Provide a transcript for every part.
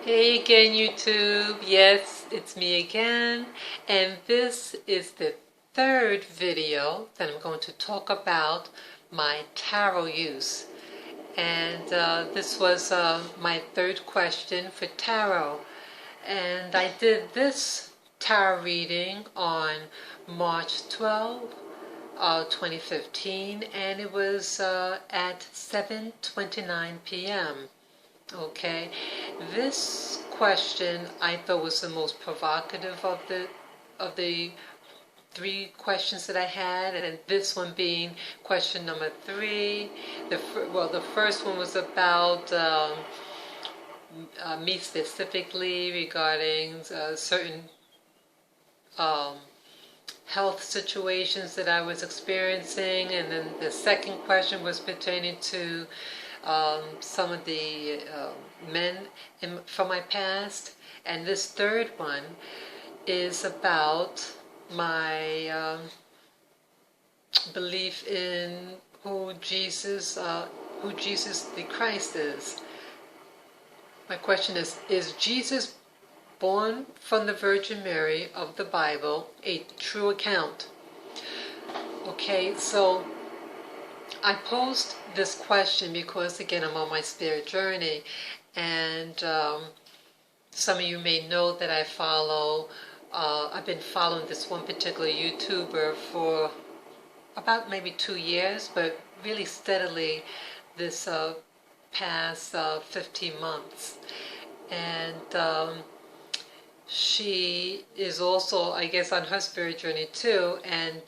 Hey again, YouTube. Yes, it's me again. And this is the third video that I'm going to talk about my tarot use. And this was my third question for tarot. And I did this tarot reading on March 12, 2015, and it was at 7:29 p.m. Okay, this question I thought was the most provocative of the three questions that I had, and this one being question number three. The first one was about me specifically regarding certain um, health situations that I was experiencing, and then the second question was pertaining to some of the men from my past, and this third one is about my belief in who Jesus the Christ is. My question is Jesus born from the Virgin Mary of the Bible a true account? Okay, so I posed this question because, again, I'm on my spirit journey, and some of you may know that I've been following this one particular YouTuber for about maybe 2 years, but really steadily this past 15 months. And she is also, I guess, on her spirit journey too, and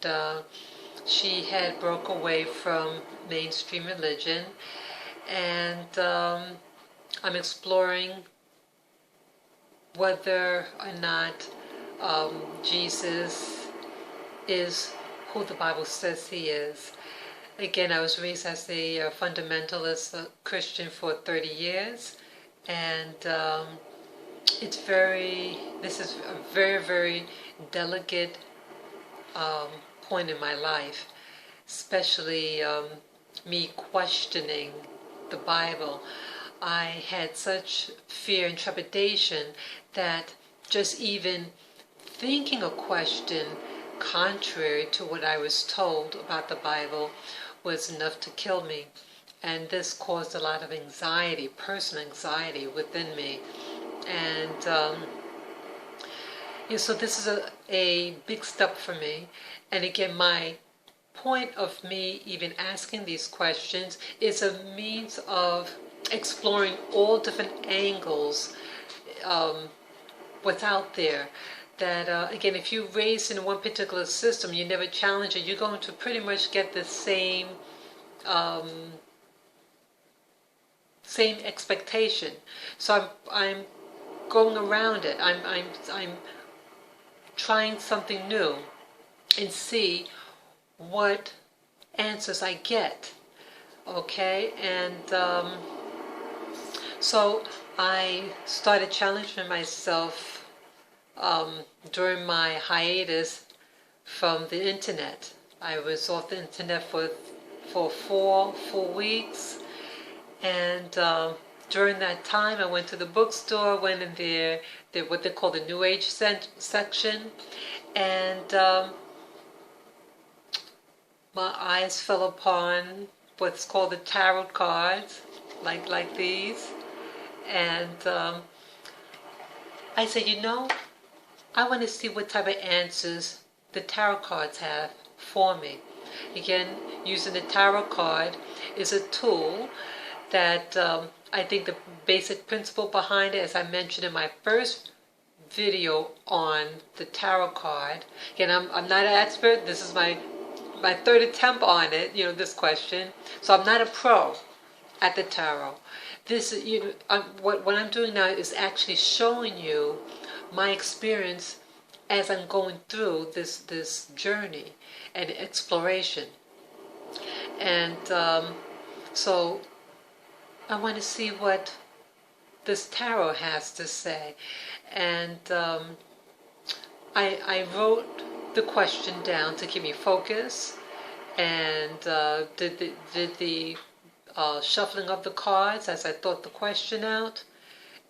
she had broke away from mainstream religion, and I'm exploring whether or not Jesus is who the Bible says he is. Again, I was raised as a fundamentalist Christian for 30 years, and this is a very, very delicate point in my life, especially me questioning the Bible. I had such fear and trepidation that just even thinking a question contrary to what I was told about the Bible was enough to kill me. And this caused a lot of anxiety, personal anxiety within me. And so this is a big step for me. And again, my point of me even asking these questions is a means of exploring all different angles what's out there. That, again, if you're raised in one particular system, you never challenge it, you're going to pretty much get the same expectation. So I'm going around it. I'm trying something new and see what answers I get. Okay, and so I started challenging myself during my hiatus from the internet. I was off the internet for 4 full weeks, and during that time I went to the bookstore, went in there, what they call the New Age section, and my eyes fell upon what's called the tarot cards, like these, and I said, I want to see what type of answers the tarot cards have for me. Again, using the tarot card is a tool that I think the basic principle behind it, as I mentioned in my first video on the tarot card. Again, I'm not an expert. This is my third attempt on it, this question. So I'm not a pro at the tarot. This, what I'm doing now is actually showing you my experience as I'm going through this journey and exploration. And so I want to see what this tarot has to say. And I wrote the question down to keep me focused, and did the shuffling of the cards as I thought the question out.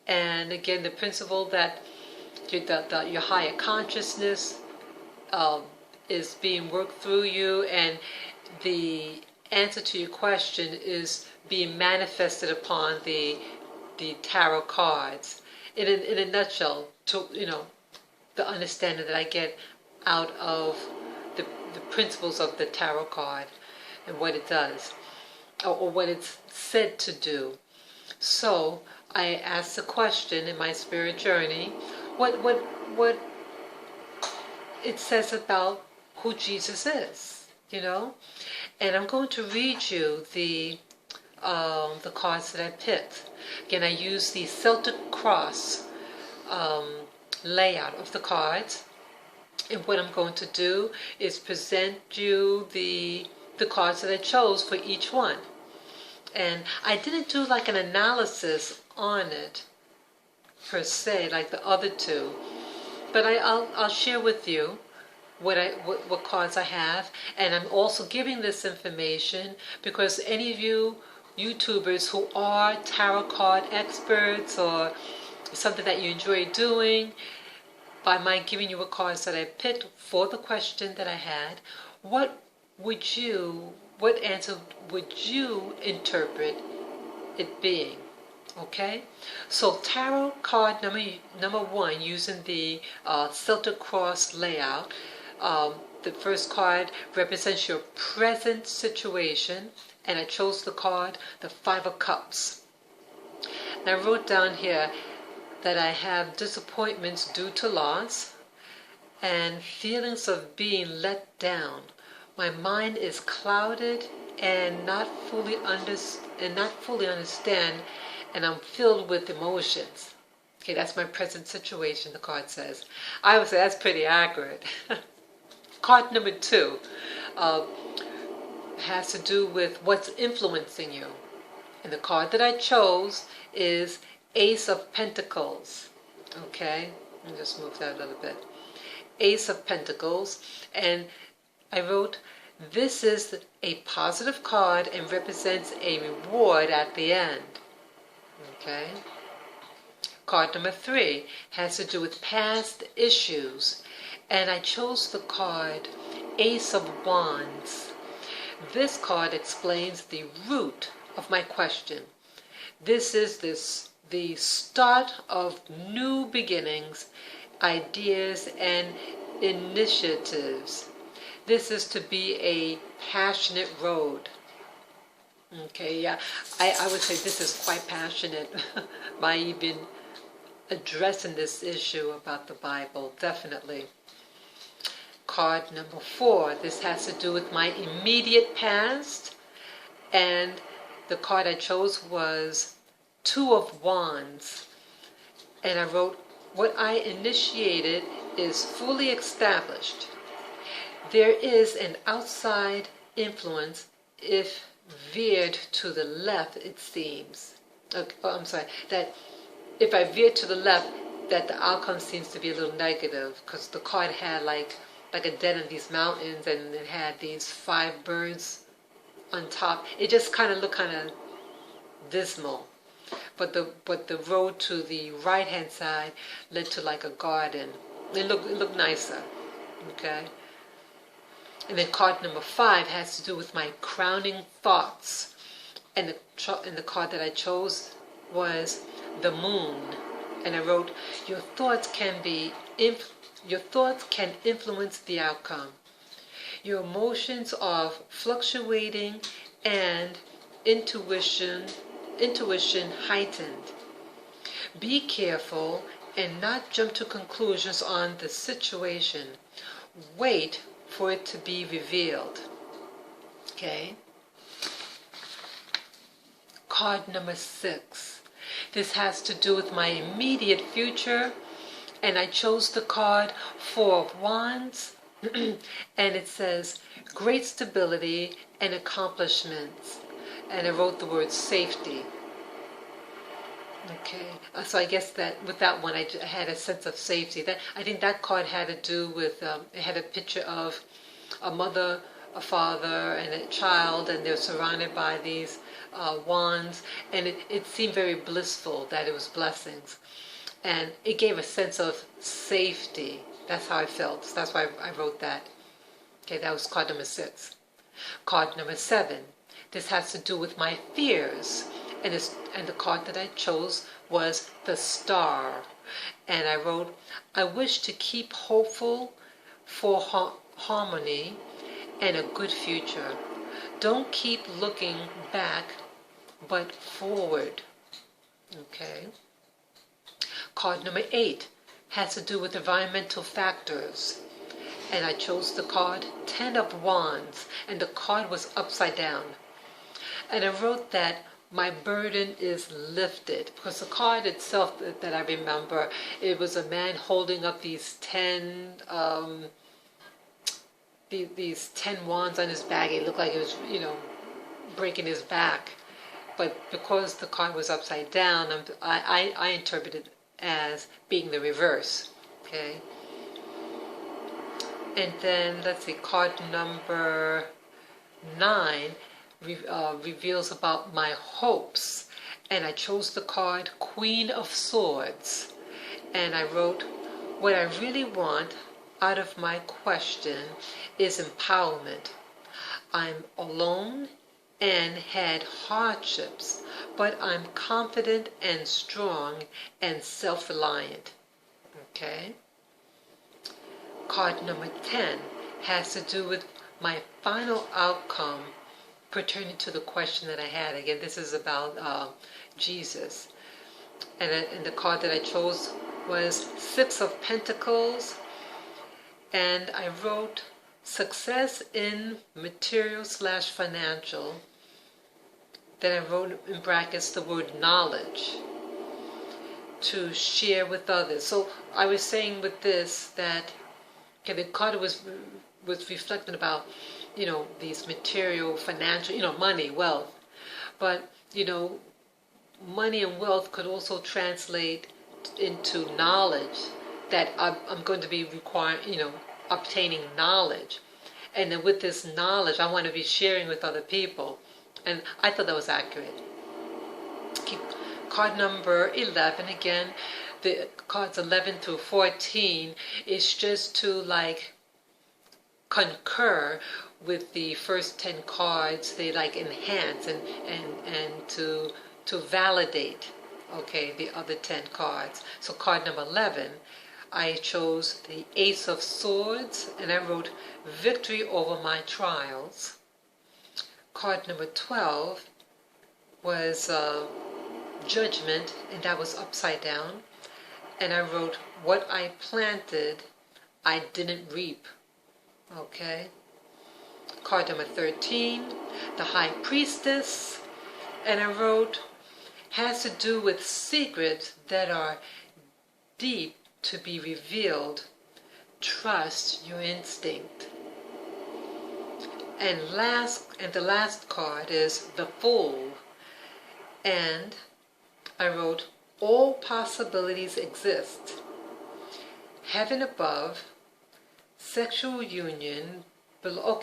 And again, the principle that your higher consciousness is being worked through you, and the answer to your question is being manifested upon the tarot cards. In a nutshell, to the understanding that I get out of the principles of the tarot card and what it does, or what it's said to do. So I asked the question in my spirit journey, what it says about who Jesus is, and I'm going to read you the cards that I picked. Again, I use the Celtic cross layout of the cards, and what I'm going to do is present you the cards that I chose for each one. And I didn't do like an analysis on it per se like the other two, but I'll share with you what cards I have. And I'm also giving this information because any of you YouTubers who are tarot card experts, or something that you enjoy doing, by my giving you a cards that I picked for the question that I had, what answer would you interpret it being? Okay, so tarot card number one, using the Celtic cross layout. The first card represents your present situation, and I chose the card, the Five of Cups. And I wrote down here that I have disappointments due to loss and feelings of being let down. My mind is clouded and not fully understand, and I'm filled with emotions. Okay, that's my present situation, the card says. I would say that's pretty accurate. Card number two has to do with what's influencing you. And the card that I chose is Ace of Pentacles. Okay, let me just move that a little bit. Ace of Pentacles. And I wrote, this is a positive card and represents a reward at the end. Okay. Card number three has to do with past issues. And I chose the card Ace of Wands. This card explains the root of my question. This is the start of new beginnings, ideas, and initiatives. This is to be a passionate road. Okay, yeah, I would say this is quite passionate by even addressing this issue about the Bible, definitely. Card number four, this has to do with my immediate past, and the card I chose was Two of Wands, and I wrote, what I initiated is fully established. There is an outside influence if veered to the left, it seems. That if I veer to the left, that the outcome seems to be a little negative, because the card had like a den in these mountains, and it had these 5 birds on top. It just kind of looked kind of dismal. But the road to the right hand side led to like a garden. It looked nicer. Okay. And then card number 5 has to do with my crowning thoughts, and the card that I chose was the Moon, and I wrote, your thoughts can influence the outcome. Your emotions are fluctuating and intuition heightened. Be careful and not jump to conclusions on the situation. Wait for it to be revealed. Okay. Card number 6. This has to do with my immediate future, and I chose the card Four of Wands, and it says great stability and accomplishments, and I wrote the word safety. Okay, so I guess that with that one I had a sense of safety. I think that card had to do with, it had a picture of a mother, a father, and a child, and they're surrounded by these wands, and it seemed very blissful that it was blessings. And it gave a sense of safety. That's how I felt. So that's why I wrote that. Okay, that was card number 6. Card number 7. This has to do with my fears. And the card that I chose was the Star. And I wrote, I wish to keep hopeful for harmony and a good future. Don't keep looking back, but forward. Okay. Card number 8 has to do with environmental factors. And I chose the card 10 of Wands, and the card was upside down. And I wrote that my burden is lifted, because the card itself that I remember, it was a man holding up these 10 wands on his back. It looked like it was, breaking his back. But because the card was upside down, I interpreted it as being the reverse. Okay. And then, let's see, card number 9 reveals about my hopes. And I chose the card Queen of Swords. And I wrote, what I really want out of my question is empowerment. I'm alone and had hardships, but I'm confident and strong and self-reliant. Okay? Card number 10 has to do with my final outcome pertaining to the question that I had. Again, this is about Jesus. And the card that I chose was 6 of Pentacles. And I wrote success in material/financial. Then I wrote in brackets the word knowledge to share with others. So I was saying with this that the card was reflecting about, these material, financial, money, wealth. But, money and wealth could also translate into knowledge, that I'm going to be obtaining knowledge. And then with this knowledge, I want to be sharing with other people. And I thought that was accurate. Card number 11, again, the cards 11 through 14 is just to concur with the first 10 cards. They enhance and to validate, okay, the other 10 cards. So card number 11, I chose the Ace of Swords, and I wrote victory over my trials. Card number 12 was Judgment, and that was upside down. And I wrote, what I planted, I didn't reap. Okay. Card number 13, the High Priestess, and I wrote, has to do with secrets that are deep to be revealed. Trust your instinct. And the last card is the Fool. And I wrote, all possibilities exist. Heaven above, sexual union below.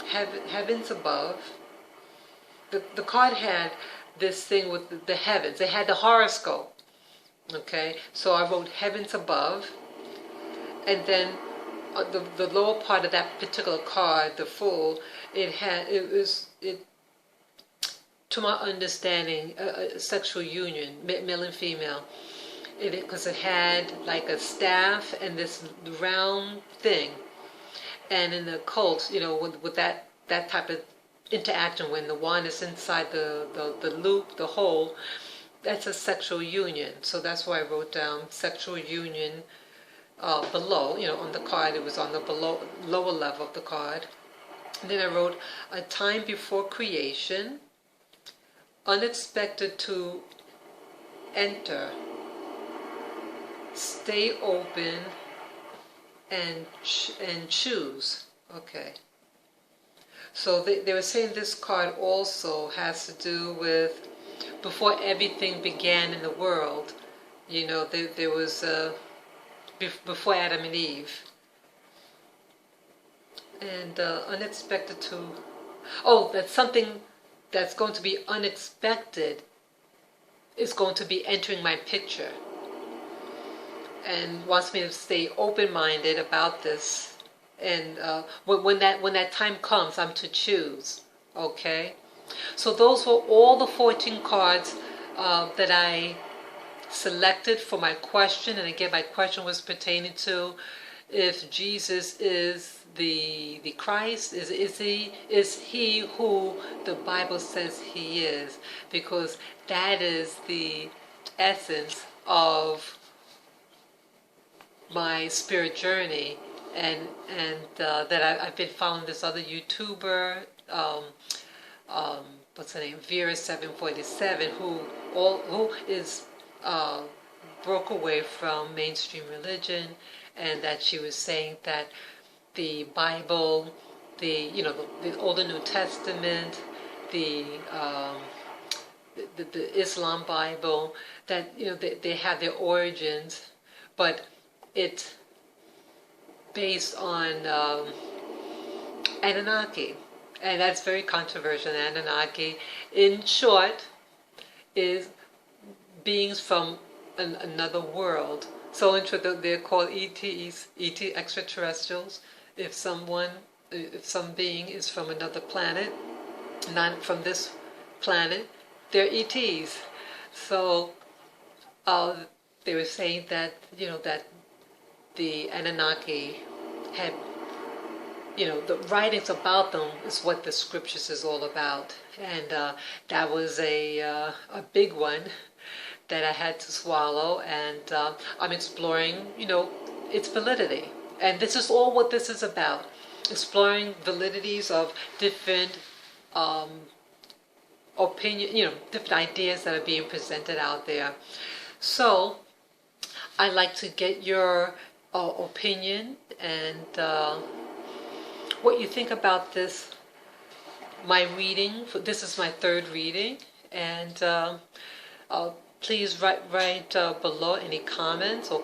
Heavens above. The card had this thing with the heavens. It had the horoscope. Okay, so I wrote heavens above, and then the lower part of that particular card, the Fool, to my understanding, a sexual union, male and female, because it had like a staff and this round thing, and in the occult, with that type of interaction, when the wand is inside the loop, the hole, that's a sexual union. So that's why I wrote down sexual union below, on the card. It was on the lower level of the card. And then I wrote a time before creation, unexpected to enter, stay open, and choose. Okay. So they were saying this card also has to do with before everything began in the world. There was before Adam and Eve. And unexpected to Oh, that's something that's going to be unexpected is going to be entering my picture, and wants me to stay open-minded about this. And when that time comes, I'm to choose. Okay, so those were all the 14 cards that I selected for my question. And again, my question was pertaining to if Jesus is the Christ, is he who the Bible says he is, because that is the essence of my spirit journey. And that I've been following this other YouTuber, what's her name, Vera 747, who is broke away from mainstream religion, and that she was saying that the Bible, the Old and New Testament, the Islam Bible, that they have their origins, but it's based on Anunnaki, and that's very controversial. Anunnaki, in short, is beings from another world. So in truth, they're called ETs, ET extraterrestrials. If some being is from another planet, not from this planet, they're ETs. So they were saying that that the Anunnaki had, the writings about them is what the scriptures is all about, and that was a big one that I had to swallow, and I'm exploring, its validity. And this is all what this is about, exploring validities of different opinion, different ideas that are being presented out there. So I'd like to get your opinion and what you think about this, my reading. This is my third reading, and please write below any comments or